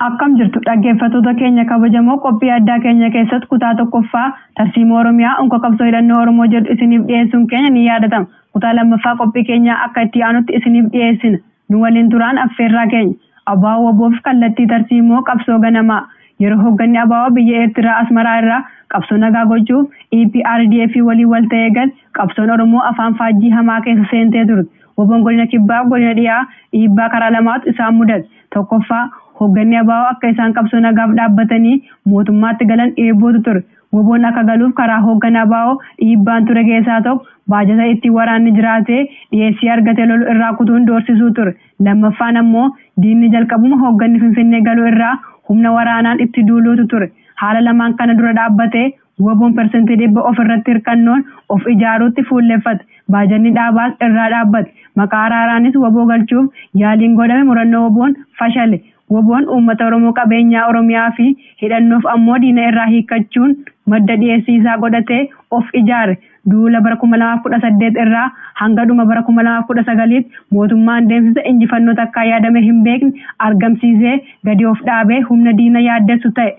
Akkam jirtu dhaggeeffattoota keenya kabajamoo qophii addaa keenya keessatti kutaa tokkoffaa tarsiimoo Oromiyaa onko qabsoo hidhannoo Oromoo jedhu isiniif dhiyeessuun keenya ni yaadatama. Kutaa lammaffaa qophii keenya akka itti aanutti isiniif dhiyeessina. Nu waliin turaan affeerraa keenya. Abaawoo Waboof kallattii tarsiimoo qabsoo ganamaa. Yeroo hoogganni Abaawoo biyya Eertiraa Asmaraa irraa qabsoo nagaa gochuuf EPRDF waliin wal ta'ee gal qabsoon Oromoo afaan faajjii hamaa keessa seentee turte. Waboon godina kibbaa godina dhiyaa dhiibbaa karaa lamaatu isaan mudate. Tokkoffaa hoogganni Abaawoo akka isaan qabsoo nagaaf dhaabbatanii mootummaatti galan eebbootu ture. Waboon akka galuuf karaa hoogganaa Abaawoo dhiibbaan ture keessaa tokko baajata itti waraanni jiraatee dhiyeessii argatee lolu irraa kutuun doorsisuu ture. Lammaffaan ammoo diinni jalqabuma hoogganni Finfinnee galuu irraa humna waraanaan itti duuluutu ture. Haala lamaan kana dura dhaabbatee Waboon persentii 100 ofirratti hirkannoon of ijaaruutti fuulleffate. Baajanni dhaabaas irraa dhaabbate. Maqaa araaraanis Waboo galchuuf yaaliin godhame murannoo Waboon fashale. Waboon uummata Oromoo qabeenyaa Oromiyaa fi hidhannoof ammoo diina irraa hiikachuun madda dhiyeessii isaa godhatee of ijaare. Duula bara 2018 irraa hanga dhuma bara 2019 mootummaan deemsisa injifannoo takkaa yaadame hin beekne argamsiisee gadi of dhaabee humna diina yaaddessu ta'e.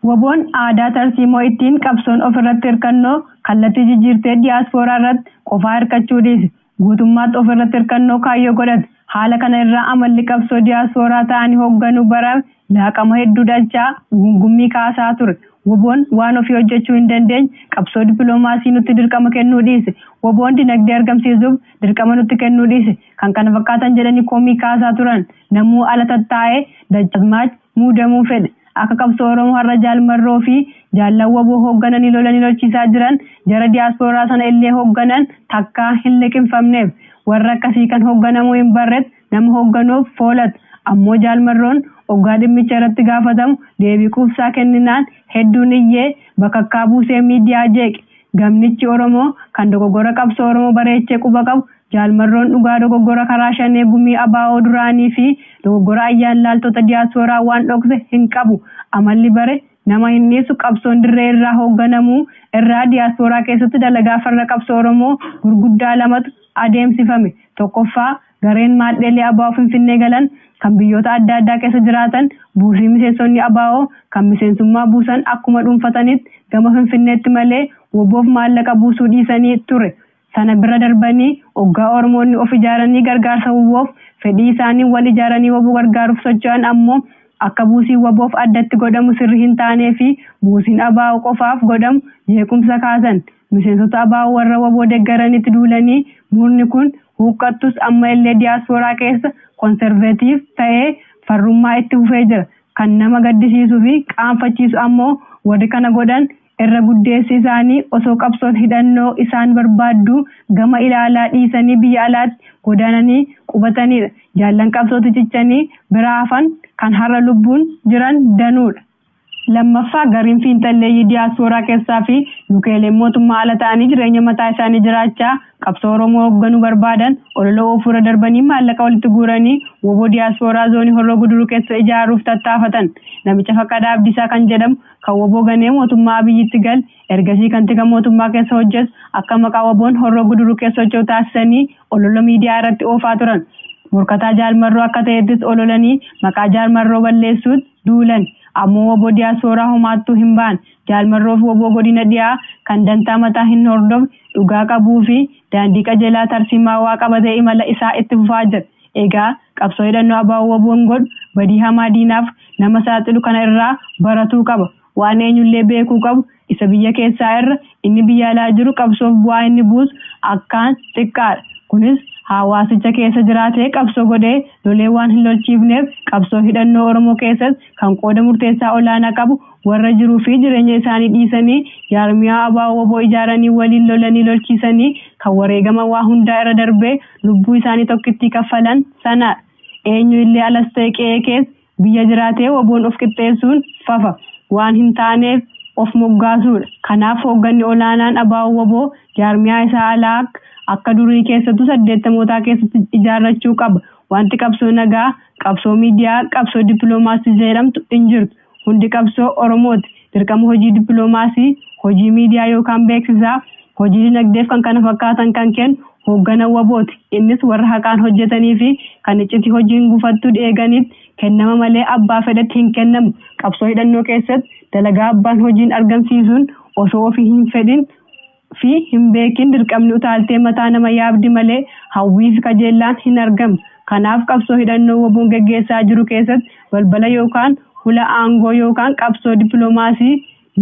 Waboon aadaa tarsiimoo ittiin qabsoon ofirratti hirkannoo kallattii jijjiirtee diyaaspooraa irratti qofaa hirkachuu dhiise. Guutummaatti ofirratti hirkannoo kaayyoo godhate. Haala kana irraa amalli qabsoo diyaaspooraa ta'anii hoogganuu barame laaqama hedduu dhalchaa gungummii kaasaa ture. Waboon waan ofii hojjechuu hin dandeenye qabsoo dippiloomaasii nutti dirqama kennuu dhiise. Waboon dinagdee argamsiisuuf dirqama nutti kennuu dhiise. Kan kana fakkaatan jedhanii komii kaasaa turan namuu ala tattaa'ee dachasmaach muudamuu fedhe. Akka qabsoo Oromoo har'a jaalmarroo fi jaallan Waboo hooggananii lolanii lolchiisaa jiran jara diyaaspooraa sana illee hoogganan takkaa hin liqinfamneef. Warra akkasii kan hoogganamuu hin barretti nama hoogganuuf foolatu. Ammoo jaalmarroon hoggaa dhimmicha irratti gaafatamu deebii quubsaa kenninaan hedduun iyyee bakakkaa buusee miidiyaa jeeqe. Gamnichi Oromoo kan dogoggora qabsoo Oromoo bareechee quba qabu jaalmarroon dhugaa dogoggora karaa shanee gumii Abaawoo duraanii fi dogoggora ayyaan laaltota diyaaspooraa waan dhokse hin qabu. Amalli bare nama hin dhiisu qabsoon dirree irraa hoogganamuu irraa diyaaspooraa keessatti dalagaa farra qabsoo Oromoo gurguddaa lamatu adeemsifame. Tokkoffaa gareen maadheelee Abaawoo Finfinnee galan kan biyyoota adda addaa keessa jiraatan buusii miseensonni Abaawoo kan miseensummaa buusan akkuma dhuunfatanitti gama Finfinneetti malee Waboof maallaqa buusuu dhiisanii ture. Sana bira darbanii hoggaa Oromoonni of ijaaranii gargaarsa Waboof fedhii isaanii wal ijaaranii Waboo gargaaruuf socho'an ammoo akka buusii Waboof addatti godhamu sirrii hin taanee fi buusiin Abaawoo qofaaf godhamu jeequmsa kaasan. Miseensota Abaawoo warra Waboo deeggaranitti duulanii murni kun huqqattus amma illee diyaaspooraa keessa konserveetiif ta'ee farrummaa itti fufee jira. Kan nama gaddisiisuu fi qaanfachiisu ammoo warri kana godhan irra guddeessi isaanii osoo qabsoon hidhannoo isaan barbaaddu gama ilaalaa dhiisanii biyya alaatti godaananii qubatanidha. Jaallan qabsootti cichanii bira hafan kan har'a lubbuun jiran danuudha. Lammaffaa gariin fiinxalleeyyii diyaaspooraa keessaa fi lukeeleen mootummaa ala ta'anii jireenya mataa isaanii jiraachaa qabsoo Oromoo hoogganuu barbaadan olola ofuura darbanii maallaqa walitti guuranii Waboo diyaaspooraa zoonii Horroo Guduruu keessa ijaaruuf tattaafatan. Namicha Faqqadaa Abdiisaa kan jedhamu kan Waboo ganee mootummaa biyyitti gal ergasii kan tika mootummaa keessa hojjetu akka maqaa Waboon Horroo Guduruu keessa socho'u taasisanii olola miidiyaa irratti oofaa turan. Morkataa jaalmarroo akka ta'ettis ololanii maqaa jaalmarroo balleessuutti duulan. Ammoo Waboo diyaaspooraa homaattuu hin baan jaalmarroo fi Waboo godina dhiyaa kan dantaa mataa hin hordofne dhugaa qabuu fi daandii qajeelaa tarsiimaawaa qabatee imala isaa itti fufaa jira. Egaa qabsoo hidhannoo Abaawoo Waboon godhu badii hamaa diinaaf nama saaxilu kana irraa baratuu qaba. Waan eenyullee beekuu qabu isa biyya keessaa irra inni biyya alaa jiru qabsoof bu'aa inni buusu akkaan xiqqaadha. Kunis hawaasicha keessa jiraatee qabsoo godhee lolee waan hin lolchiifneef qabsoo hidhannoo Oromoo keessatti kan qooda murteessaa olaanaa qabu warra jiruu fi jireenya isaanii dhiisanii jaarmiyaa Abaawoo Waboo ijaaranii waliin lolanii lolchiisanii kan wareegama waa hundaa irra darbee lubbuu isaanii tokkitti kaffalan sanadha. Eenyu illee alas ta'e qe'ee keessa biyya jiraatee Waboon of qixxeessuun fafa waan hin taaneef of moggaasuudha. Kanaaf hoogganni olaanaan Abaawoo Waboo jaarmiyaa isaa alaa akka durii keessattuu 80mootaa keessatti ijaarrachuu qaba. Wanti qabsoo nagaa, qabsoo miidiyaa, qabsoo dippiloomaasii jedhamtu hin jirtu. Hundi qabsoo Oromooti. Dirqama hojii dippiloomaasii, hojii miidiyaa yookaan beeksisaa, hojii dinagdeef kan kana fakkaatan kan kennu hoggana wabooti. Innis warra haqaan hojjetanii fi kan iccitii hojiin gufattuu eeganiif kennama malee abbaa fedhetti hin kennamu. Qabsoo hidhannoo keessatti dalagaa abbaan hojiin argamsiisuun osoo ofii hin fedhin fi hin beekin dirqamni utaaltee mataa nama yaabdi malee hawwii fi kajeellaan hin argamu. Kanaaf qabsoo hidhannoo waboon gaggeessaa jiru keessatti balbala yookaan hula aangoo yookaan qabsoo dippiloomaasii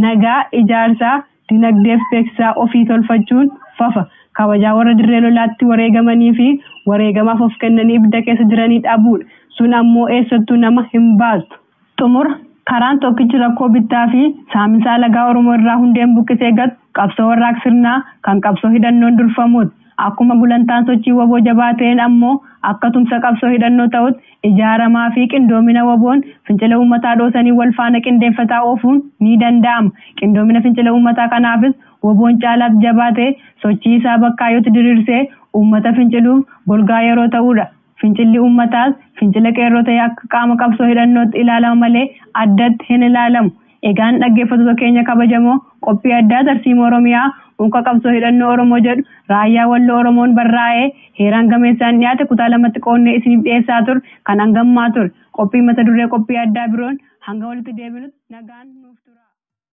nagaa ijaarsaa dinagdeef beeksisaa ofii tolfachuun fafa. Kabajaa warra dirree lolaatti wareegamanii fi wareegamaaf of kennanii ibidda keessa jiranii dhabuudha. Sun ammoo eessattuu nama hin baastu. Xumura karaan tokkichi rakkoo bittaa fi saamisaa lagaa Oromoo irraa hundeen buqqisee gatu qabsoo warraaq sirnaa kan qabsoo hidhannoon durfamuuti. Akkuma gulantaan sochii waboo jabaa ta'een ammoo akka tumsa qabsoo hidhannoo ta'utti ijaaramaa fi qindoomina waboon fincila uummataa dhoosanii wal faana qindeeffataa oofuun ni danda'ama. Qindoomina fincila uummataa kanaafis waboon caalaatti jabaa ta'e sochii isaa bakkaayyootti diriirsee uummata finciluuf golgaa yeroo ta'udha. Fincilli uummataas fincila qeerroo ta'e akka qaama qabsoo hidhannootti ilaalama malee addatti hin ilaalamu. Egaan dhaggeeffattoota keenya kabajamoo qophii addaa tarsiima Oromiyaa unka qabsoo hidhannoo Oromoo jedhu raayyaa Walloo Oromoon barraa'ee heeraan gameessaan dhiyaate kutaa lamatti qoonnee isiniif dhiyeessaa ture kan hangammaa ture. Qophii mata duree qophii addaa biroon hanga walitti deebinutti nagaan nuuf tura.